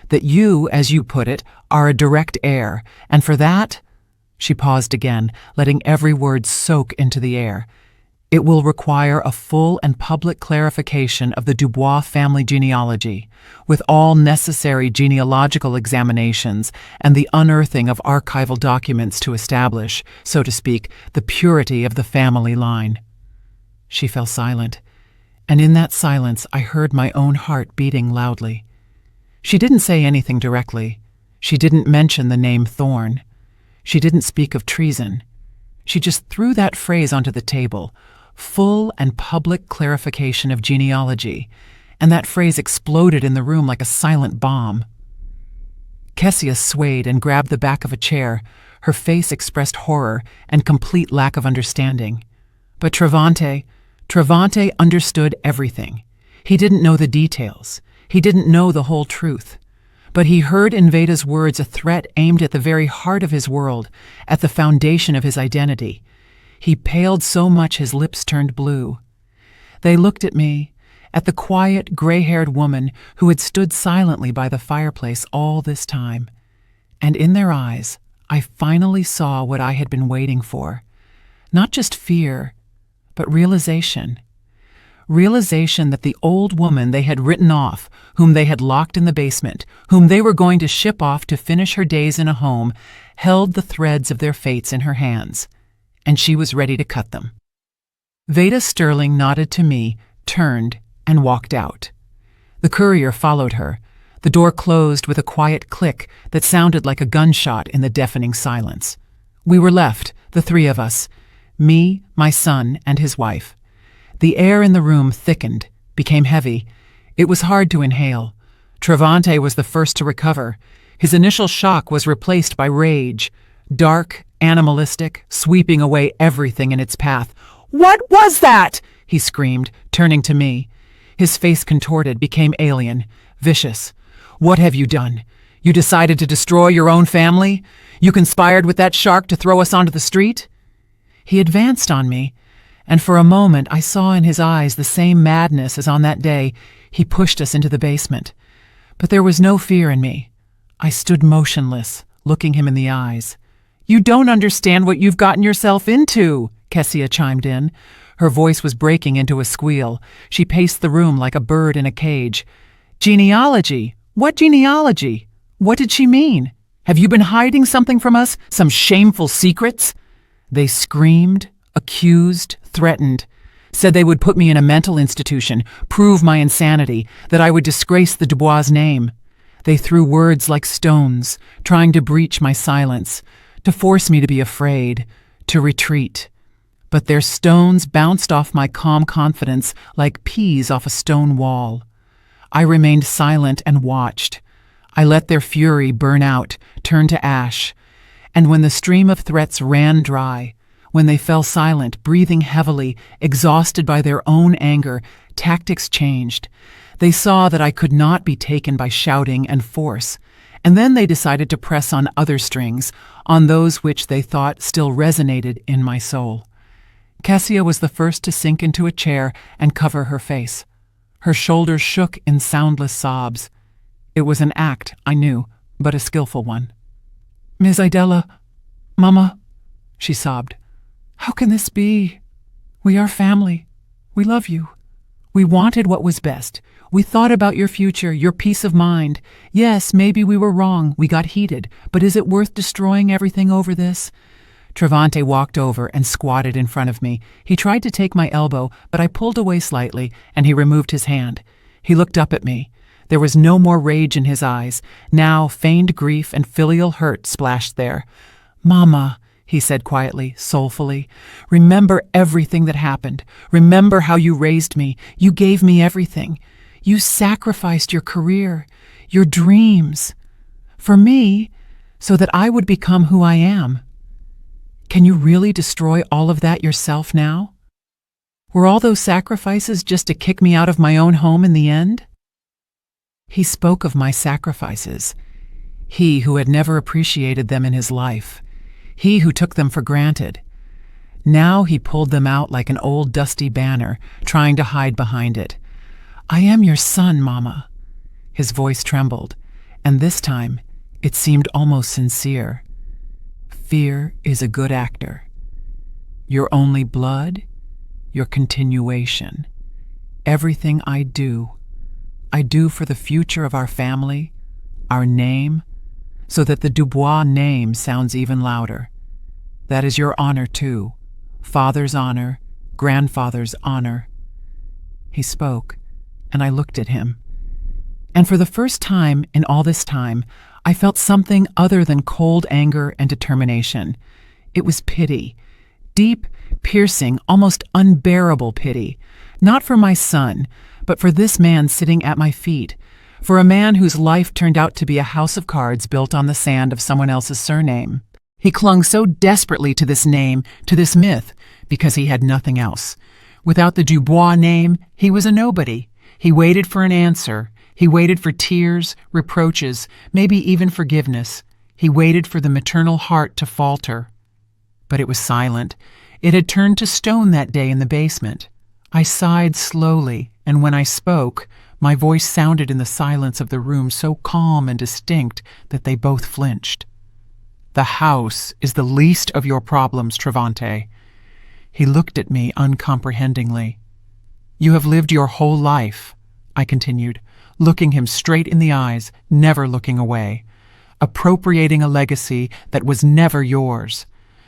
that you, as you put it, are a direct heir, and for that, she paused again, letting every word soak into the air, it will require a full and public clarification of the Dubois family genealogy, with all necessary genealogical examinations and the unearthing of archival documents to establish, so to speak, the purity of the family line. She fell silent, and in that silence I heard my own heart beating loudly. She didn't say anything directly. She didn't mention the name Thorne. She didn't speak of treason. She just threw that phrase onto the table, full and public clarification of genealogy, and that phrase exploded in the room like a silent bomb. Kessia swayed and grabbed the back of a chair, Her face expressed horror and complete lack of understanding. But Travante understood everything. He didn't know the details. He didn't know the whole truth. But he heard in Veda's words a threat aimed at the very heart of his world, at the foundation of his identity. He paled so much his lips turned blue. They looked at me, at the quiet, gray-haired woman who had stood silently by the fireplace all this time. And in their eyes, I finally saw what I had been waiting for. Not just fear, but realization. Realization that the old woman they had written off, whom they had locked in the basement, whom they were going to ship off to finish her days in a home, held the threads of their fates in her hands, and she was ready to cut them. Veda Sterling nodded to me, turned, and walked out. The courier followed her. The door closed with a quiet click that sounded like a gunshot in the deafening silence. We were left, the three of us, me, my son, and his wife. The air in the room thickened, became heavy. It was hard to inhale. Travante was the first to recover. His initial shock was replaced by rage, dark, animalistic, sweeping away everything in its path. "What was that?" he screamed, turning to me. His face contorted, became alien, vicious. "What have you done? You decided to destroy your own family? You conspired with that shark to throw us onto the street?" He advanced on me, and for a moment I saw in his eyes the same madness as on that day he pushed us into the basement. But there was no fear in me. I stood motionless, looking him in the eyes. "You don't understand what you've gotten yourself into," Kessia chimed in. Her voice was breaking into a squeal. She paced the room like a bird in a cage. "Genealogy? What genealogy? What did she mean? Have you been hiding something from us? Some shameful secrets?" They screamed, accused, threatened, said they would put me in a mental institution, prove my insanity, that I would disgrace the Dubois name. They threw words like stones, trying to breach my silence, to force me to be afraid, to retreat. But their stones bounced off my calm confidence like peas off a stone wall. I remained silent and watched. I let their fury burn out, turn to ash. And when the stream of threats ran dry, when they fell silent, breathing heavily, exhausted by their own anger, tactics changed. They saw that I could not be taken by shouting and force, and then they decided to press on other strings, on those which they thought still resonated in my soul. Kessia was the first to sink into a chair and cover her face. Her shoulders shook in soundless sobs. It was an act, I knew, but a skillful one. "Ms. Idella, Mama," she sobbed. "How can this be? We are family. We love you. We wanted what was best. We thought about your future, your peace of mind. Yes, maybe we were wrong. We got heated. But is it worth destroying everything over this?" Travante walked over and squatted in front of me. He tried to take my elbow, but I pulled away slightly, and he removed his hand. He looked up at me. There was no more rage in his eyes. Now feigned grief and filial hurt splashed there. "Mama," he said quietly, soulfully, "remember everything that happened. Remember how you raised me. You gave me everything. You sacrificed your career, your dreams, for me, so that I would become who I am. Can you really destroy all of that yourself now? Were all those sacrifices just to kick me out of my own home in the end?" He spoke of my sacrifices. He who had never appreciated them in his life. He who took them for granted. Now he pulled them out like an old dusty banner, trying to hide behind it. "I am your son, Mama." His voice trembled, and this time it seemed almost sincere. "Fear is a good actor. Your only blood, your continuation. Everything I do for the future of our family, our name, so that the Dubois name sounds even louder. That is your honor, too. Father's honor, grandfather's honor." He spoke, and I looked at him. And for the first time in all this time, I felt something other than cold anger and determination. It was pity. Deep, piercing, almost unbearable pity. Not for my son, but for this man sitting at my feet. For a man whose life turned out to be a house of cards built on the sand of someone else's surname. He clung so desperately to this name, to this myth, because he had nothing else. Without the Dubois name, he was a nobody. He waited for an answer. He waited for tears, reproaches, maybe even forgiveness. He waited for the maternal heart to falter. But it was silent. It had turned to stone that day in the basement. I sighed slowly, and when I spoke, my voice sounded in the silence of the room so calm and distinct that they both flinched. "The house is the least of your problems, Travante." He looked at me uncomprehendingly. "You have lived your whole life," I continued, looking him straight in the eyes, never looking away, "appropriating a legacy that was never yours.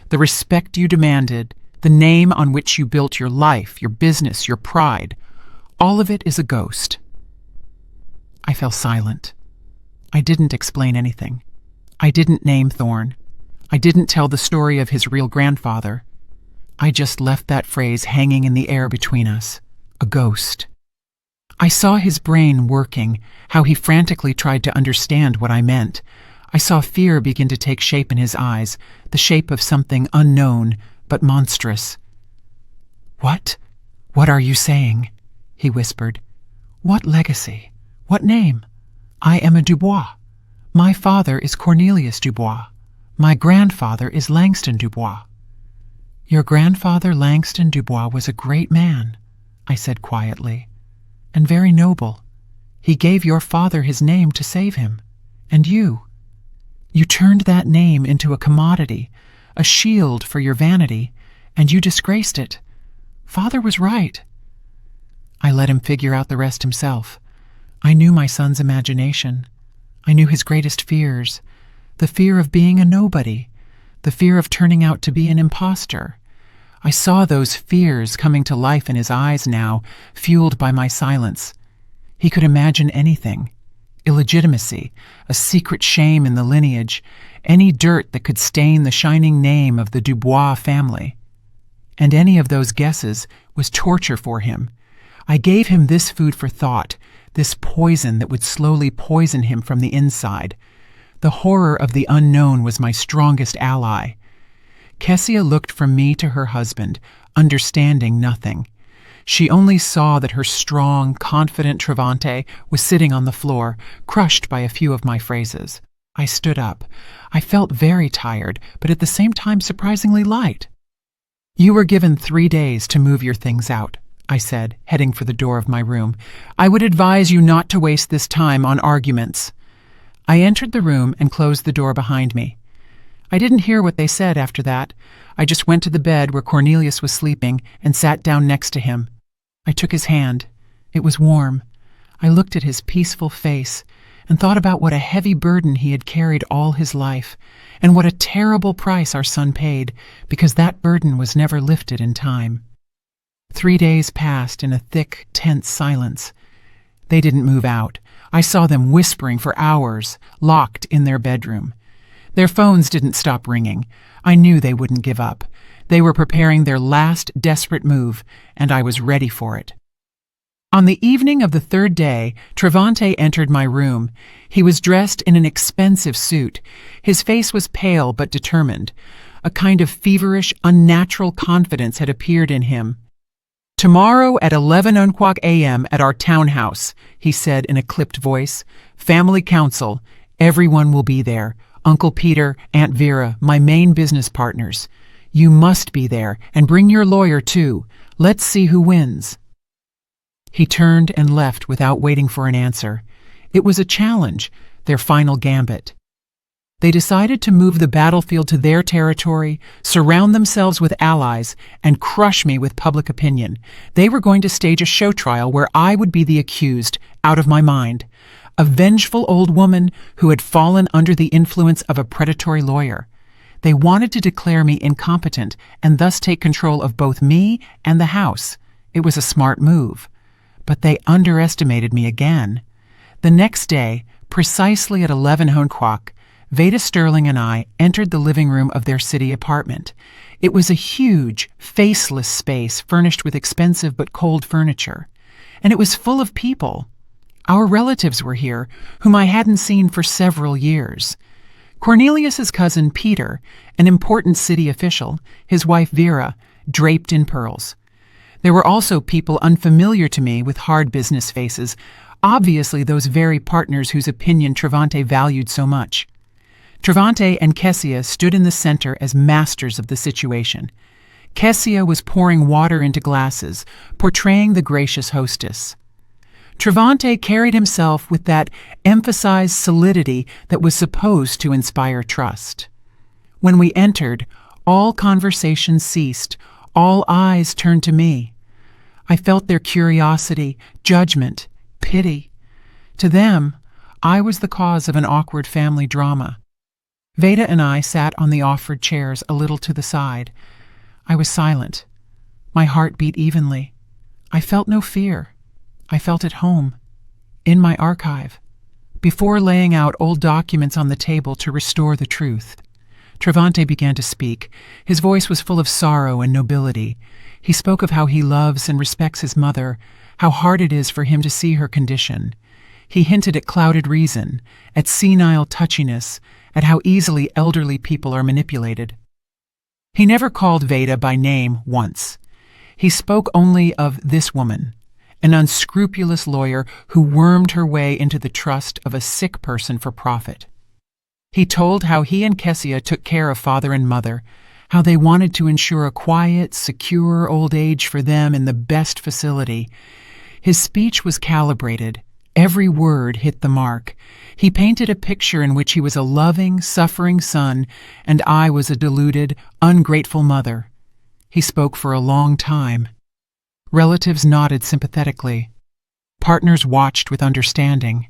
The respect you demanded, the name on which you built your life, your business, your pride, all of it is a ghost." I fell silent. I didn't explain anything. I didn't name Thorne. I didn't tell the story of his real grandfather. I just left that phrase hanging in the air between us. A ghost. I saw his brain working, how he frantically tried to understand what I meant. I saw fear begin to take shape in his eyes, the shape of something unknown, but monstrous. "What? What are you saying?" he whispered. "What legacy? What name? I am a Dubois. My father is Cornelius Dubois. My grandfather is Langston Dubois." "Your grandfather Langston Dubois was a great man," I said quietly, "and very noble. He gave your father his name to save him. And you turned that name into a commodity, a shield for your vanity, and you disgraced it. Father was right." I let him figure out the rest himself. I knew my son's imagination. I knew his greatest fears, the fear of being a nobody, the fear of turning out to be an imposter. I saw those fears coming to life in his eyes now, fueled by my silence. He could imagine anything. Illegitimacy, a secret shame in the lineage, any dirt that could stain the shining name of the Dubois family. And any of those guesses was torture for him. I gave him this food for thought, this poison that would slowly poison him from the inside. The horror of the unknown was my strongest ally. Kessia looked from me to her husband, understanding nothing. She only saw that her strong, confident Travante was sitting on the floor, crushed by a few of my phrases. I stood up. I felt very tired, but at the same time surprisingly light. "You were given 3 days to move your things out," I said, heading for the door of my room. "I would advise you not to waste this time on arguments." I entered the room and closed the door behind me. I didn't hear what they said after that. I just went to the bed where Cornelius was sleeping and sat down next to him. I took his hand. It was warm. I looked at his peaceful face and thought about what a heavy burden he had carried all his life, and what a terrible price our son paid, because that burden was never lifted in time. 3 days passed in a thick, tense silence. They didn't move out. I saw them whispering for hours, locked in their bedroom. Their phones didn't stop ringing. I knew they wouldn't give up. They were preparing their last desperate move, and I was ready for it. On the evening of the 3rd day, Travante entered my room. He was dressed in an expensive suit. His face was pale but determined. A kind of feverish, unnatural confidence had appeared in him. "Tomorrow at 11 a.m. at our townhouse," he said in a clipped voice. "Family council. Everyone will be there. Uncle Peter, Aunt Vera, my main business partners. You must be there, and bring your lawyer too. Let's see who wins." He turned and left without waiting for an answer. It was a challenge, their final gambit. They decided to move the battlefield to their territory, surround themselves with allies, and crush me with public opinion. They were going to stage a show trial where I would be the accused, out of my mind. A vengeful old woman who had fallen under the influence of a predatory lawyer. They wanted to declare me incompetent and thus take control of both me and the house. It was a smart move. But they underestimated me again. The next day, precisely at 11 o'clock, Veda Sterling and I entered the living room of their city apartment. It was a huge, faceless space furnished with expensive but cold furniture. And it was full of people. Our relatives were here, whom I hadn't seen for several years. Cornelius's cousin Peter, an important city official, his wife Vera, draped in pearls. There were also people unfamiliar to me with hard business faces, obviously those very partners whose opinion Travante valued so much. Travante and Kessia stood in the center as masters of the situation. Kessia was pouring water into glasses, portraying the gracious hostess. Travante carried himself with that emphasized solidity that was supposed to inspire trust. When we entered, all conversation ceased, all eyes turned to me. I felt their curiosity, judgment, pity. To them, I was the cause of an awkward family drama. Veda and I sat on the offered chairs a little to the side. I was silent. My heart beat evenly. I felt no fear. I felt at home, in my archive. Before laying out old documents on the table to restore the truth, Travante began to speak. His voice was full of sorrow and nobility. He spoke of how he loves and respects his mother, how hard it is for him to see her condition. He hinted at clouded reason, at senile touchiness, at how easily elderly people are manipulated. He never called Veda by name once. He spoke only of this woman, an unscrupulous lawyer who wormed her way into the trust of a sick person for profit. He told how he and Kessia took care of father and mother, how they wanted to ensure a quiet, secure old age for them in the best facility. His speech was calibrated. Every word hit the mark. He painted a picture in which he was a loving, suffering son, and I was a deluded, ungrateful mother. He spoke for a long time. Relatives nodded sympathetically. Partners watched with understanding.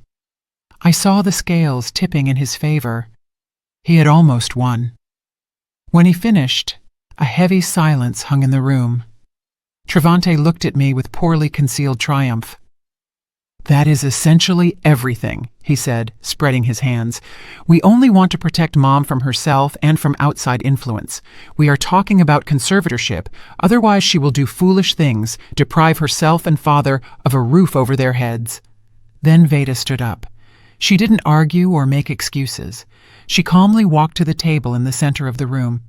I saw the scales tipping in his favor. He had almost won. When he finished, a heavy silence hung in the room. Travante looked at me with poorly concealed triumph. "That is essentially everything," he said, spreading his hands. "We only want to protect Mom from herself and from outside influence. We are talking about conservatorship, otherwise she will do foolish things, deprive herself and father of a roof over their heads." Then Veda stood up. She didn't argue or make excuses. She calmly walked to the table in the center of the room.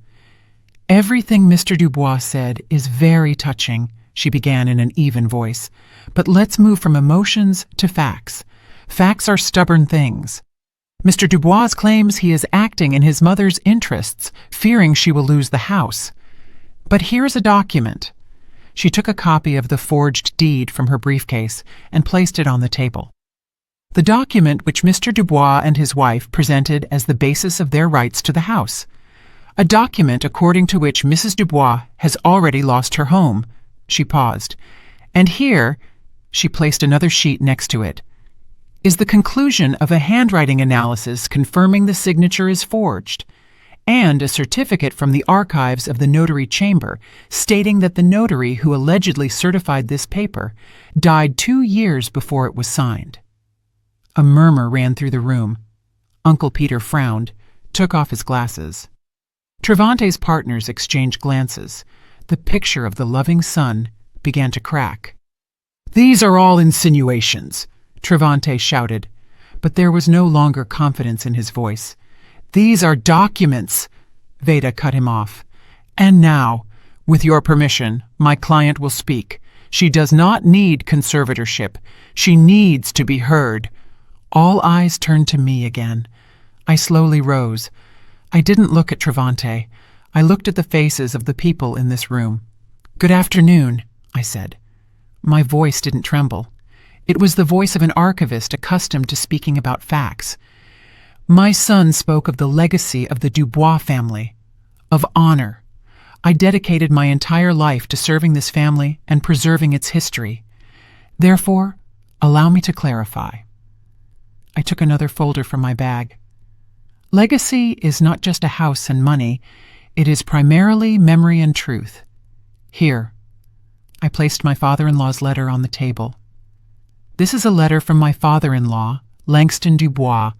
"Everything Mr. Dubois said is very touching," she began in an even voice. "But let's move from emotions to facts. Facts are stubborn things. Mr. Dubois claims he is acting in his mother's interests, fearing she will lose the house. But here's a document." She took a copy of the forged deed from her briefcase and placed it on the table. The document which Mr. Dubois and his wife presented as the basis of their rights to the house. A document according to which Mrs. Dubois has already lost her home. She paused. "And here," she placed another sheet next to it, "is the conclusion of a handwriting analysis confirming the signature is forged, and a certificate from the archives of the notary chamber stating that the notary who allegedly certified this paper died 2 years before it was signed." A murmur ran through the room. Uncle Peter frowned, took off his glasses. Travante's partners exchanged glances. The picture of the loving son began to crack. "These are all insinuations," Travante shouted, but there was no longer confidence in his voice. "These are documents," Veda cut him off. "And now, with your permission, my client will speak. She does not need conservatorship. She needs to be heard." All eyes turned to me again. I slowly rose. I didn't look at Travante. I looked at the faces of the people in this room. "Good afternoon," I said. My voice didn't tremble. It was the voice of an archivist accustomed to speaking about facts. My son spoke of the legacy of the Dubois family, of honor. I dedicated my entire life to serving this family and preserving its history. Therefore, allow me to clarify. I took another folder from my bag. Legacy is not just a house and money. It is primarily memory and truth. Here. I placed my father-in-law's letter on the table. This is a letter from my father-in-law, Langston Dubois,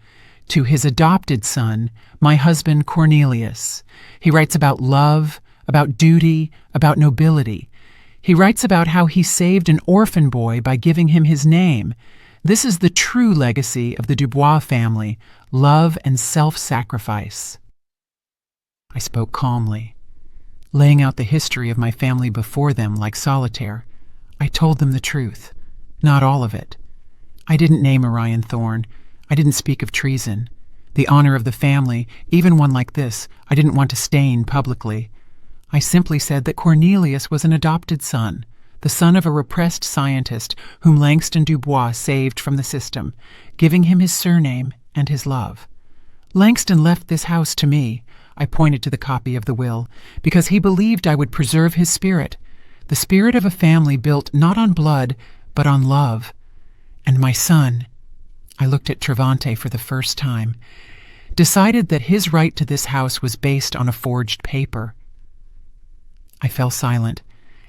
to his adopted son, my husband Cornelius. He writes about love, about duty, about nobility. He writes about how he saved an orphan boy by giving him his name. This is the true legacy of the Dubois family, love and self-sacrifice. I spoke calmly, laying out the history of my family before them like solitaire. I told them the truth, not all of it. I didn't name Orion Thorne. I didn't speak of treason. The honor of the family, even one like this, I didn't want to stain publicly. I simply said that Cornelius was an adopted son, the son of a repressed scientist whom Langston Dubois saved from the system, giving him his surname and his love. Langston left this house to me, I pointed to the copy of the will, because he believed I would preserve his spirit, the spirit of a family built not on blood, but on love. And my son, I looked at Travante for the first time, decided that his right to this house was based on a forged paper. I fell silent,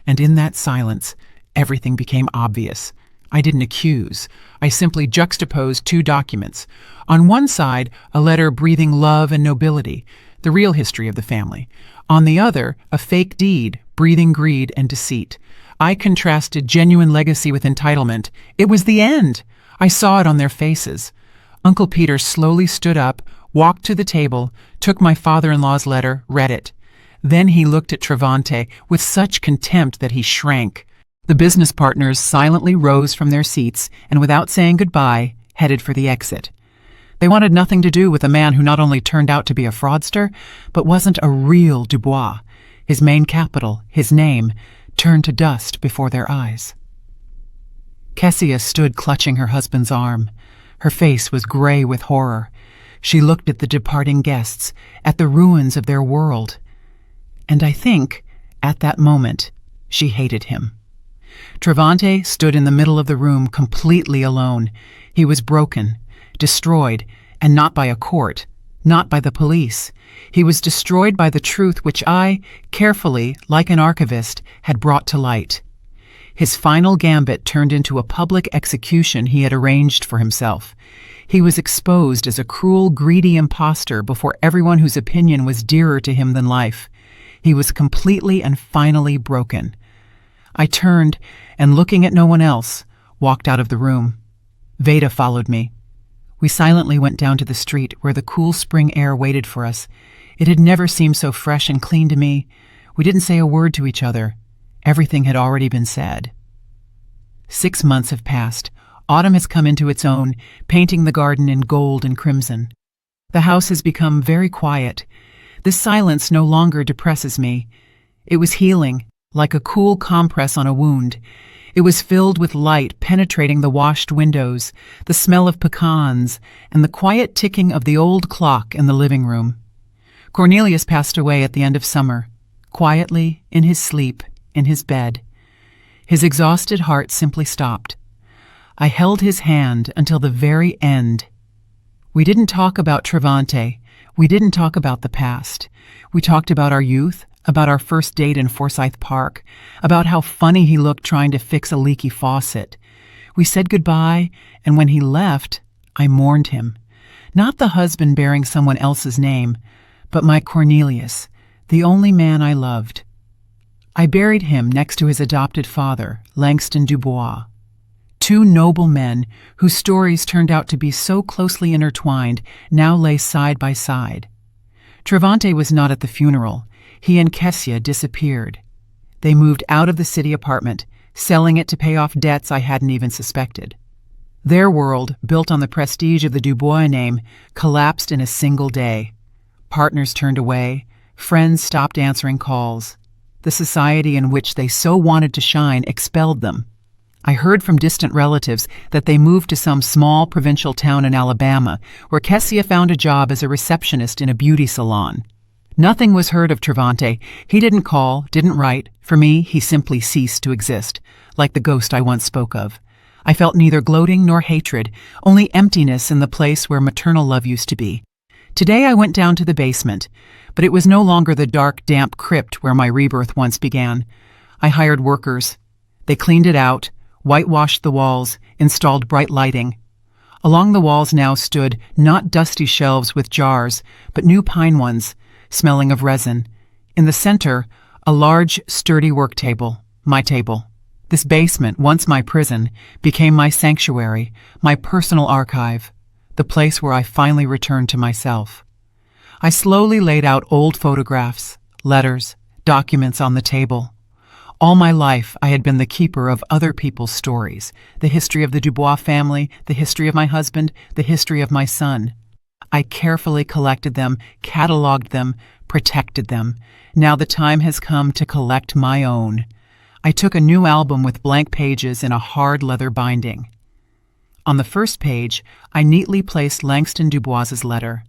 and in that silence, everything became obvious. I didn't accuse. I simply juxtaposed two documents. On one side, a letter breathing love and nobility, the real history of the family. On the other, a fake deed, breathing greed and deceit. I contrasted genuine legacy with entitlement. It was the end. I saw it on their faces. Uncle Peter slowly stood up, walked to the table, took my father-in-law's letter, read it. Then he looked at Travante with such contempt that he shrank. The business partners silently rose from their seats and, without saying goodbye, headed for the exit. They wanted nothing to do with a man who not only turned out to be a fraudster, but wasn't a real Dubois. His main capital, his name, turned to dust before their eyes. Kessia stood clutching her husband's arm. Her face was gray with horror. She looked at the departing guests, at the ruins of their world. And I think, at that moment, she hated him. Travante stood in the middle of the room completely alone. He was broken, destroyed, and not by a court, not by the police. He was destroyed by the truth which I, carefully, like an archivist, had brought to light. His final gambit turned into a public execution he had arranged for himself. He was exposed as a cruel, greedy impostor before everyone whose opinion was dearer to him than life. He was completely and finally broken. I turned, and looking at no one else, walked out of the room. Veda followed me. We silently went down to the street where the cool spring air waited for us. It had never seemed so fresh and clean to me. We didn't say a word to each other. Everything had already been said. 6 months have passed. Autumn has come into its own, painting the garden in gold and crimson. The house has become very quiet. This silence no longer depresses me. It was healing, like a cool compress on a wound. It was filled with light penetrating the washed windows, the smell of pecans, and the quiet ticking of the old clock in the living room. Cornelius passed away at the end of summer, quietly, in his sleep, in his bed. His exhausted heart simply stopped. I held his hand until the very end. We didn't talk about Travante. We didn't talk about the past. We talked about our youth, about our first date in Forsyth Park, about how funny he looked trying to fix a leaky faucet. We said goodbye, and when he left, I mourned him. Not the husband bearing someone else's name, but my Cornelius, the only man I loved. I buried him next to his adopted father, Langston Dubois. Two noble men, whose stories turned out to be so closely intertwined, now lay side by side. Travante was not at the funeral. He and Kessia disappeared. They moved out of the city apartment, selling it to pay off debts I hadn't even suspected. Their world, built on the prestige of the Dubois name, collapsed in a single day. Partners turned away. Friends stopped answering calls. The society in which they so wanted to shine expelled them. I heard from distant relatives that they moved to some small provincial town in Alabama, where Kessia found a job as a receptionist in a beauty salon. Nothing was heard of Travante. He didn't call, didn't write. For me, he simply ceased to exist, like the ghost I once spoke of. I felt neither gloating nor hatred, only emptiness in the place where maternal love used to be. Today I went down to the basement, but it was no longer the dark, damp crypt where my rebirth once began. I hired workers. They cleaned it out, whitewashed the walls, installed bright lighting. Along the walls now stood not dusty shelves with jars, but new pine ones, smelling of resin. In the center, a large, sturdy work table, my table. This basement, once my prison, became my sanctuary, my personal archive, the place where I finally returned to myself. I slowly laid out old photographs, letters, documents on the table. All my life, I had been the keeper of other people's stories, the history of the Dubois family, the history of my husband, the history of my son. I carefully collected them, cataloged them, protected them. Now the time has come to collect my own. I took a new album with blank pages in a hard leather binding. On the first page, I neatly placed Langston Dubois's letter,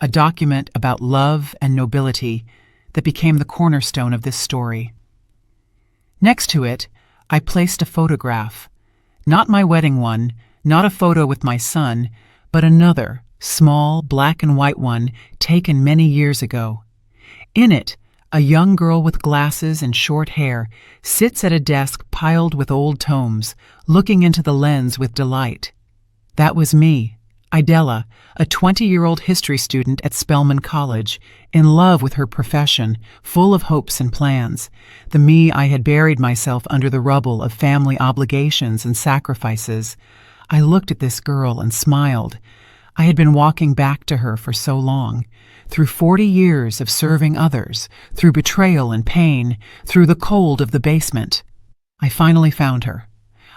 a document about love and nobility that became the cornerstone of this story. Next to it, I placed a photograph, not my wedding one, not a photo with my son, but another, small black and white one taken many years ago. In it, a young girl with glasses and short hair sits at a desk piled with old tomes, looking into the lens with delight. That was me, Idella, a 20-year-old history student at Spelman College, in love with her profession, full of hopes and plans. The me I had buried myself under the rubble of family obligations and sacrifices. I looked at this girl and smiled. I had been walking back to her for so long, through 40 years of serving others, through betrayal and pain, through the cold of the basement. I finally found her.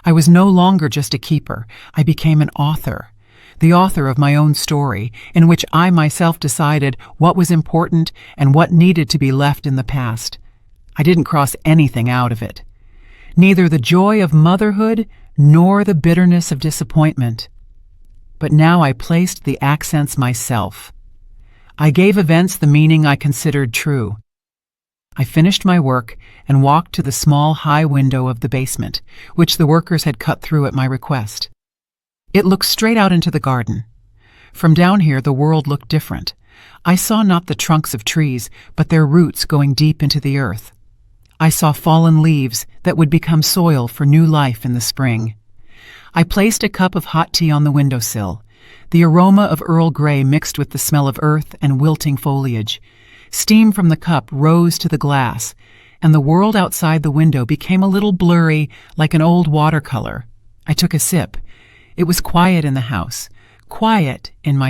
I was no longer just a keeper. I became an author. The author of my own story, in which I myself decided what was important and what needed to be left in the past. I didn't cross anything out of it. Neither the joy of motherhood nor the bitterness of disappointment. But now I placed the accents myself. I gave events the meaning I considered true. I finished my work and walked to the small high window of the basement, which the workers had cut through at my request. It looked straight out into the garden. From down here, the world looked different. I saw not the trunks of trees, but their roots going deep into the earth. I saw fallen leaves that would become soil for new life in the spring. I placed a cup of hot tea on the windowsill. The aroma of Earl Grey mixed with the smell of earth and wilting foliage. Steam from the cup rose to the glass, and the world outside the window became a little blurry, like an old watercolor. I took a sip. It was quiet in the house, quiet in my